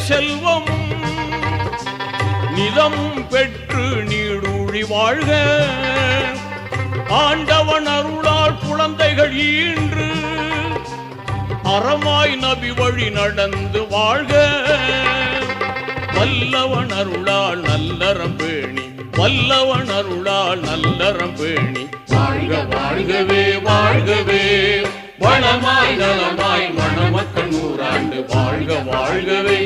செல்வமும் நிலமும் பெற்று நீடூழி வாழ்க. ஆண்டவன் அருளால் குழந்தைகள் ஈன்று அறமாய் நபி வழி நடந்து வாழ்க. வல்லவன் அருளால் நல்லறம் பேணி, வல்லவன் அருளால் நல்லறம் பேணி வாழ்க வாழ்கவே வாழ்கவே. வளமாய் நலமாய் மணமக்கள் நூறாண்டு வாழ்க வாழ்கவே